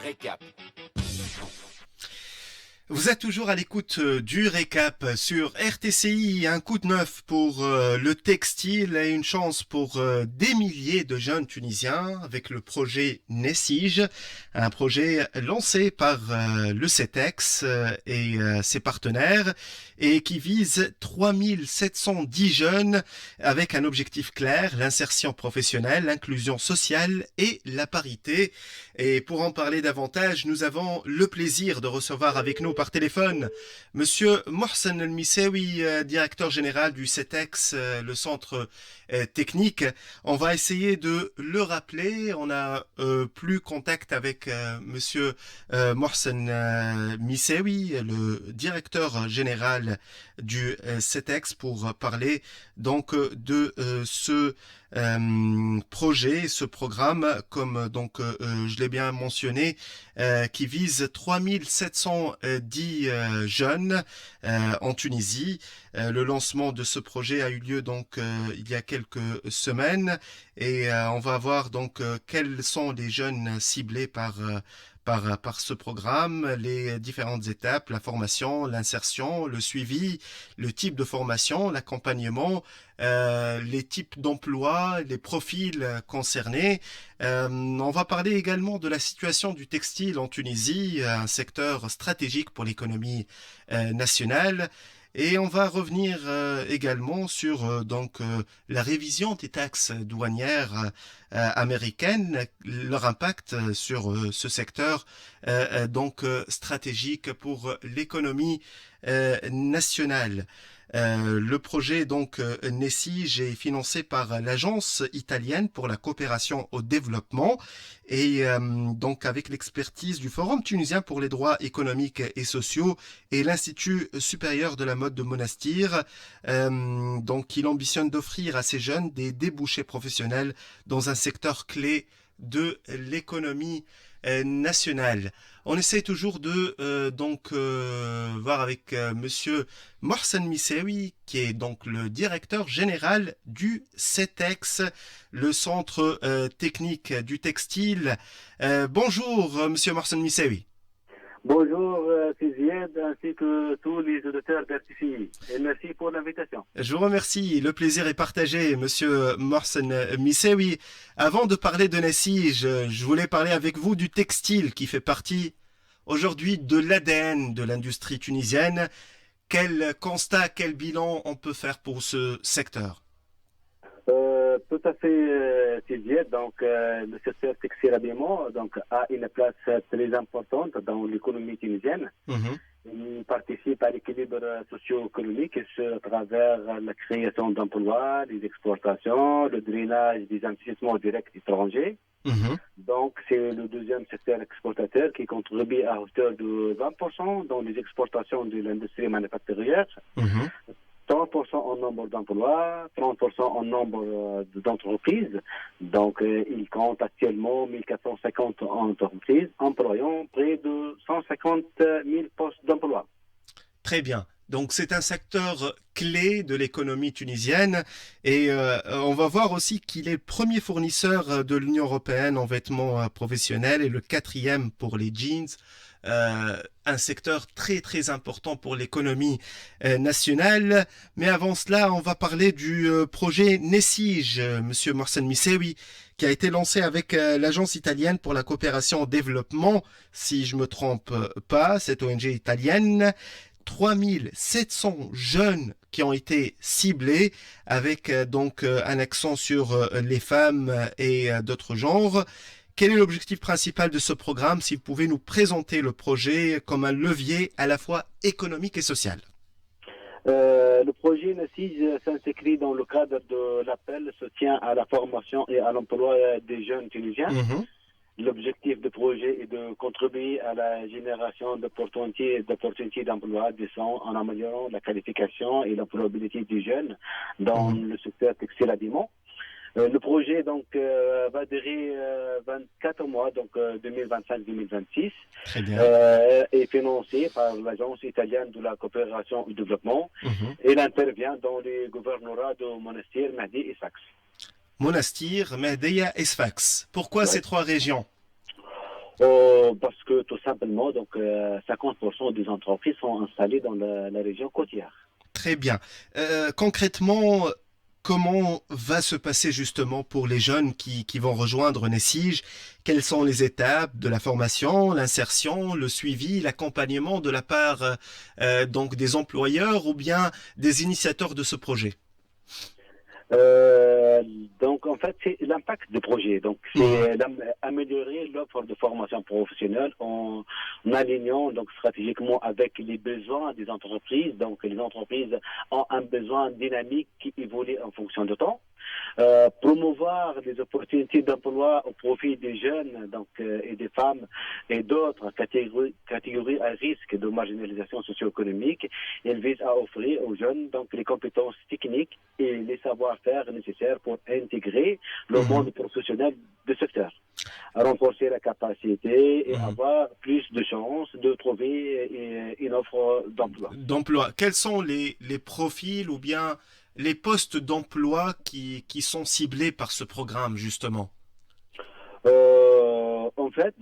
récap. Vous êtes toujours à l'écoute du récap sur RTCI, un coup de neuf pour le textile et une chance pour des milliers de jeunes Tunisiens avec le projet Nessige, un projet lancé par le CETEX et ses partenaires et qui vise 3710 jeunes avec un objectif clair, l'insertion professionnelle, l'inclusion sociale et la parité. Et pour en parler davantage, nous avons le plaisir de recevoir avec nous par téléphone Monsieur Mohsen El Missaoui, directeur général du CETEX, le centre technique. On va essayer de le rappeler. On a plus contact avec Monsieur Mohsen Missaoui, le directeur général du CETEX, pour parler donc de ce projet, ce programme, comme donc je l'ai bien mentionné, qui vise 3710 jeunes en Tunisie. Le lancement de ce projet a eu lieu donc il y a quelques semaines et on va voir donc quels sont les jeunes ciblés par ce programme, les différentes étapes, la formation, l'insertion, le suivi, le type de formation, l'accompagnement, les types d'emplois, les profils concernés. On va parler également de la situation du textile en Tunisie, un secteur stratégique pour l'économie nationale. Et on va revenir également sur la révision des taxes douanières américaines, leur impact sur ce secteur stratégique pour l'économie nationale. Le projet Nessige est financé par l'Agence italienne pour la coopération au développement et donc avec l'expertise du Forum tunisien pour les droits économiques et sociaux et l'Institut supérieur de la mode de Monastir. Donc il ambitionne d'offrir à ces jeunes des débouchés professionnels dans un secteur clé de l'économie nationale. On essaie toujours de voir avec Monsieur Mohsen Missaoui, qui est donc le directeur général du CETEX, le centre technique du textile. Bonjour, Monsieur Mohsen Missaoui. Bonjour Zied, ainsi que tous les auditeurs d'RTCI. Et merci pour l'invitation. Je vous remercie. Le plaisir est partagé, Monsieur Mohsen Missaoui. Avant de parler de Nessige, je voulais parler avec vous du textile qui fait partie aujourd'hui de l'ADN de l'industrie tunisienne. Quel constat, quel bilan on peut faire pour ce secteur? Tout à fait, Zied. Donc, le secteur textile habillement a une place très importante dans l'économie tunisienne. Il participe à l'équilibre socio-économique à travers la création d'emplois, les exportations, le drainage des investissements directs étrangers. Donc, c'est le deuxième secteur exportateur qui contribue à hauteur de 20% dans les exportations de l'industrie manufacturière. 30% en nombre d'emplois, 30% en nombre d'entreprises. Donc, il compte actuellement 1450 entreprises, employant près de 150 000 postes d'emploi. Très bien. Donc, c'est un secteur clé de l'économie tunisienne et on va voir aussi qu'il est le premier fournisseur de l'Union européenne en vêtements professionnels et le quatrième pour les jeans. Un secteur très très important pour l'économie nationale. Mais avant cela, on va parler du projet Nessige, Monsieur Mohsen Missaoui, qui a été lancé avec l'Agence italienne pour la coopération au développement, si je me trompe pas, cette ONG italienne. 3700 jeunes qui ont été ciblés avec un accent sur les femmes et d'autres genres. Quel est l'objectif principal de ce programme, si vous pouvez nous présenter le projet comme un levier à la fois économique et social? Le projet Nessige s'inscrit dans le cadre de l'appel soutien à la formation et à l'emploi des jeunes Tunisiens. L'objectif du projet est de contribuer à la génération d'opportunités d'emploi décents en améliorant la qualification et l'employabilité des jeunes dans le secteur textile habillement. Le projet va durer 24 mois, 2025-2026, est financé par l'Agence italienne de la coopération et développement et il intervient dans les gouvernorats de Monastir, Mehdi et Sfax. Monastir, Mehdia et Sfax. Pourquoi ces trois régions? Parce que tout simplement, 50% des entreprises sont installées dans la région côtière. Très bien. Concrètement, comment va se passer justement pour les jeunes qui vont rejoindre Nessige? Quelles sont les étapes de la formation, l'insertion, le suivi, l'accompagnement de la part donc des employeurs ou bien des initiateurs de ce projet? Euh, en fait, c'est l'impact du projet. Donc, Mhm, c'est améliorer l'offre de formation professionnelle en alignant donc stratégiquement avec les besoins des entreprises. Donc, les entreprises ont un besoin dynamique qui évolue en fonction du temps. Promouvoir les opportunités d'emploi au profit des jeunes et des femmes et d'autres catégories à risque de marginalisation socio-économique. Il vise à offrir aux jeunes les compétences techniques et les savoir-faire nécessaires pour intégrer le mhm, monde professionnel du secteur, renforcer la capacité et mhm. avoir plus de chances de trouver une offre d'emploi. D'emploi. Quels sont les profils ou bien les postes d'emploi qui sont ciblés par ce programme justement? En fait,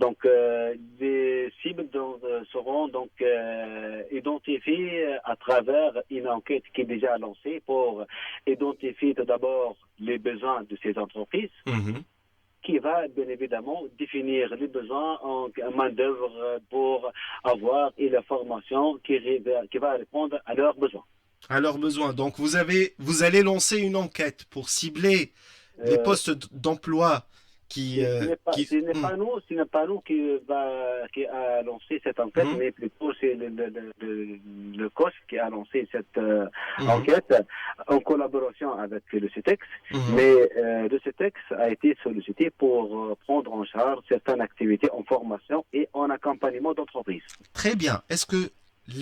les cibles seront identifiées à travers une enquête qui est déjà lancée pour identifier tout d'abord les besoins de ces entreprises, Mhm. qui va bien évidemment définir les besoins en main-d'œuvre pour avoir et la formation qui va répondre à leurs besoins. À leurs besoins. Donc vous allez lancer une enquête pour cibler les Euh, postes d'emploi qui, Hmm, ce n'est pas nous qui a lancé cette enquête, hmm, mais plutôt c'est le COS qui a lancé cette mhm, enquête en collaboration avec le CETEX. mhm. Mais le CETEX a été sollicité pour prendre en charge certaines activités en formation et en accompagnement d'entreprise. Très bien. Est-ce que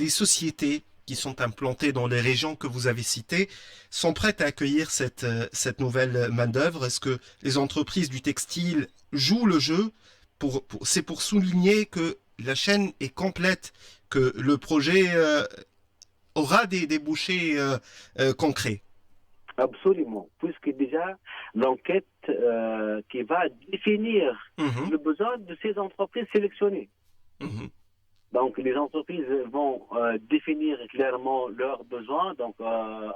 les sociétés qui sont implantées dans les régions que vous avez citées sont prêtes à accueillir cette nouvelle main-d'œuvre? Est-ce que les entreprises du textile jouent le jeu c'est pour souligner que la chaîne est complète, que le projet aura des débouchés concrets. Absolument, puisque déjà l'enquête qui va définir Mhm, le besoin de ces entreprises sélectionnées. mhm, Donc, les entreprises vont définir clairement leurs besoins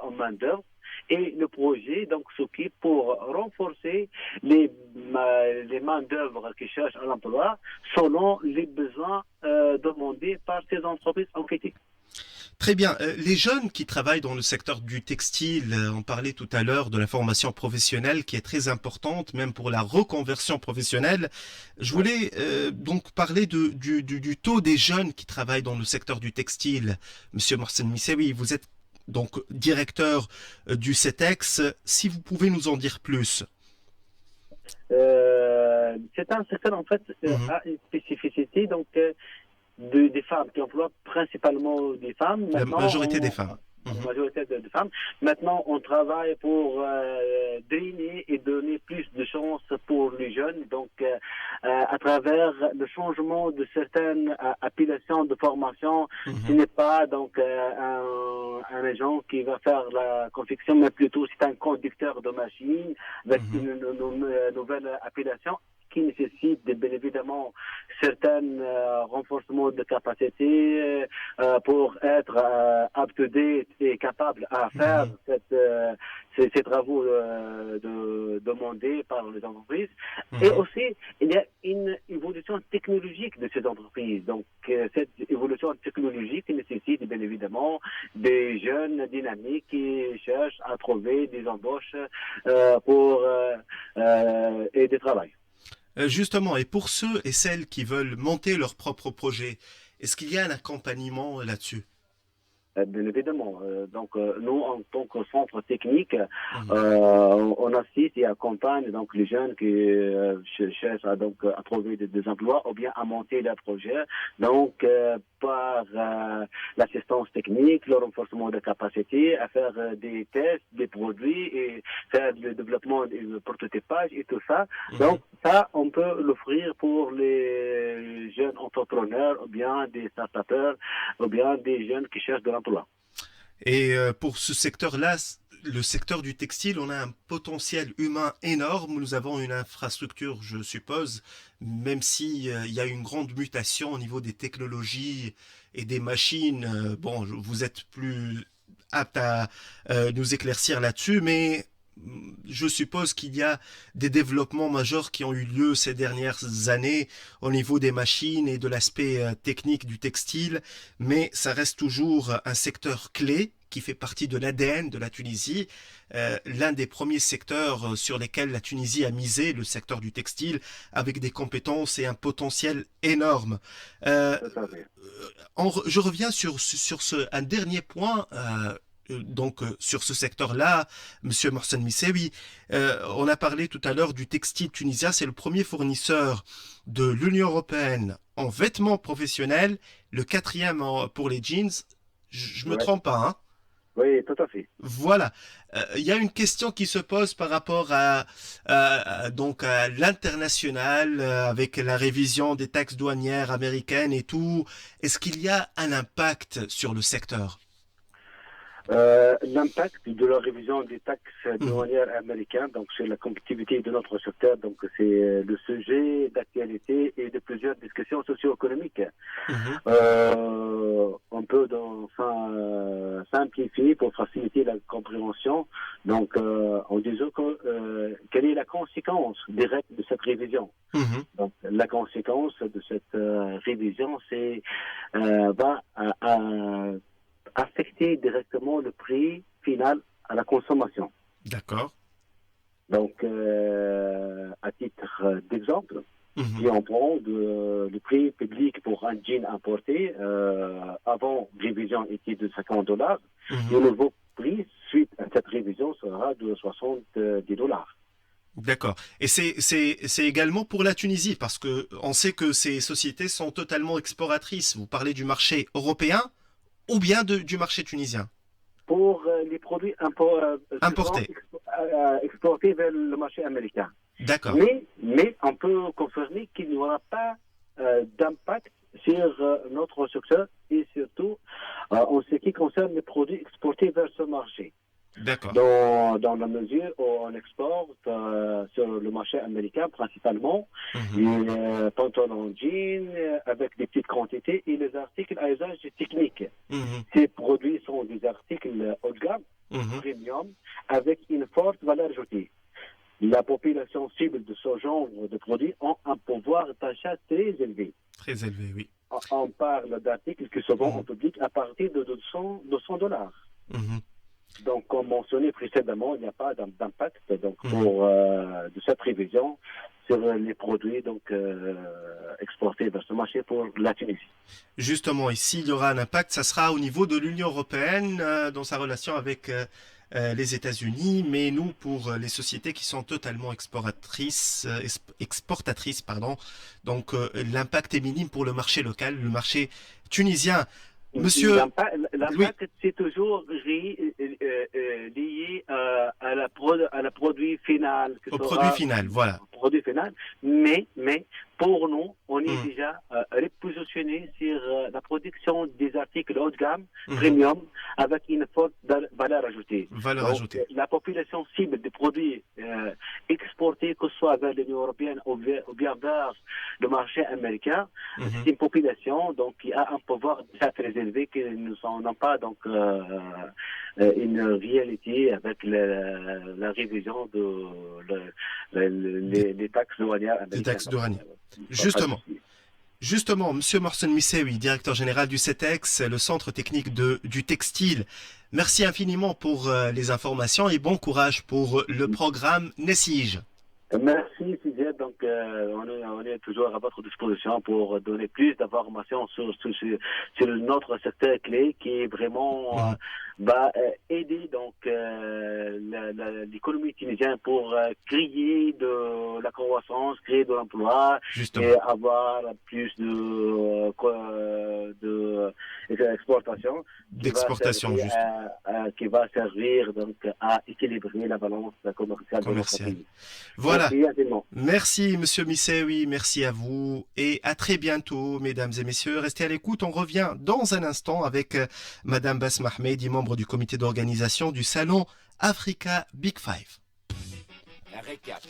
en main-d'œuvre et le projet s'occupe pour renforcer les main-d'œuvre qui cherchent un emploi selon les besoins demandés par ces entreprises enquêtées. Très bien. Les jeunes qui travaillent dans le secteur du textile, on parlait tout à l'heure de la formation professionnelle qui est très importante, même pour la reconversion professionnelle. Je Ouais. voulais donc parler du taux des jeunes qui travaillent dans le secteur du textile. Monsieur Morsen Missewi, vous êtes donc directeur du CETEX. Si vous pouvez nous en dire plus. C'est un secteur en fait Mhm. a une spécificité des femmes qui emploient principalement des femmes. La Maintenant, majorité des femmes. la Mhm. majorité de femmes. Maintenant, on travaille pour drainer et donner plus de chances pour les jeunes. À travers le changement de certaines appellations de formation, ce Mhm. n'est pas un agent qui va faire la confection, mais plutôt c'est un conducteur de machine avec Mhm. une nouvelle appellation qui nécessite bien évidemment certains renforcements de capacité pour être up-to-date et capable à faire Mhm. ces travaux demandés par les entreprises. Et Mhm. aussi, il y a une évolution technologique de ces entreprises. Cette évolution technologique nécessite bien évidemment des jeunes dynamiques qui cherchent à trouver des embauches et du travail. Justement, et pour ceux et celles qui veulent monter leur propre projet, est-ce qu'il y a un accompagnement là-dessus? Bien évidemment. Nous, en tant que centre technique, Mhm, on assiste et accompagne les jeunes qui cherchent à trouver des emplois ou bien à monter leur projet. Par l'assistance technique, le renforcement de capacité, à faire des tests, des produits et faire le développement et le prototypage et tout ça. mhm. Donc, ça, on peut l'offrir pour les jeunes entrepreneurs ou bien des start-upers ou bien des jeunes qui cherchent de l'emploi. Et pour ce secteur-là, le secteur du textile, on a un potentiel humain énorme. Nous avons une infrastructure, je suppose, même si il y a une grande mutation au niveau des technologies et des machines. Bon, vous êtes plus apte à nous éclaircir là-dessus, mais je suppose qu'il y a des développements majeurs qui ont eu lieu ces dernières années au niveau des machines et de l'aspect technique du textile, mais ça reste toujours un secteur clé qui fait partie de l'ADN de la Tunisie, l'un des premiers secteurs sur lesquels la Tunisie a misé, le secteur du textile, avec des compétences et un potentiel énorme. Euh, je reviens sur un dernier point. Sur ce secteur-là, Monsieur Morsen Missewi, on a parlé tout à l'heure du textile tunisien, c'est le premier fournisseur de l'Union européenne en vêtements professionnels, le quatrième pour les jeans. Je me trompe pas, hein? Oui, tout à fait. Voilà. Il y a une question qui se pose par rapport à l'international, avec la révision des taxes douanières américaines et tout. Est-ce qu'il y a un impact sur le secteur? L'impact de la révision des taxes douanières américaines donc sur la compétitivité de notre secteur, donc c'est le sujet d'actualité et de plusieurs discussions socio-économiques. On peut simplifier pour faciliter la compréhension, donc en disant quelle est la conséquence directe de cette révision. Donc la conséquence de cette révision, c'est va affecter directement le prix final à la consommation. D'accord. Donc, à titre d'exemple, si on prend le prix public pour un jean importé, avant révision était de $50, le nouveau prix, suite à cette révision, sera de $70. D'accord. Et c'est également pour la Tunisie, parce que on sait que ces sociétés sont totalement exportatrices. Vous parlez du marché européen ou bien du marché tunisien? Pour les produits Importés. Exportés vers le marché américain. D'accord. Mais on peut confirmer qu'il n'y aura pas d'impact sur notre secteur et surtout en ce qui concerne les produits exportés vers ce marché. D'accord. Dans la mesure où on exporte sur le marché américain principalement les pantalons jeans avec des petites quantités et les articles à usage technique. Ces produits sont des articles haut de gamme, premium, avec une forte valeur ajoutée. La population cible de ce genre de produits ont un pouvoir d'achat très élevé. Très élevé, oui. On parle d'articles qui se vendent en public à partir de $200. Donc, comme mentionné précédemment, il n'y a pas d'impact pour de cette révision sur les produits exportés vers ce marché pour la Tunisie. Justement, ici, il y aura un impact, ça sera au niveau de l'Union européenne dans sa relation avec les États-Unis, mais nous, pour les sociétés qui sont totalement exportatrices, donc l'impact est minime pour le marché local, le marché tunisien. Monsieur, l'impact, c'est toujours lié à la produit final. Au produit final, voilà. Produit final, mais pour nous, on est déjà repositionné sur la production des articles haut de gamme, premium, avec une forte valeur ajoutée. La population cible des produits exportés, que ce soit vers l'Union européenne ou bien vers le marché américain, c'est une population qui a un pouvoir déjà très élevé qui n'ont pas une réalité avec la révision des taxes douanières américaines. Des taxes douanières. Justement, Monsieur Morsen Missewi, directeur général du CETEX, le centre technique du textile, merci infiniment pour les informations et bon courage pour le programme Nessige. Merci, Sylvia. Donc, on est toujours à votre disposition pour donner plus d'informations sur notre secteur clé qui est vraiment va aider l'économie tunisienne pour créer de la croissance, créer de l'emploi et avoir plus d'exportation. D'exportation, juste. Qui va servir à équilibrer la balance commerciale de notre pays. Voilà. Merci, Monsieur Missewi, merci à vous et à très bientôt, mesdames et messieurs. Restez à l'écoute, on revient dans un instant avec Madame Basma Ahmedi, membre du comité d'organisation du Salon Africa Big Five. Un récap.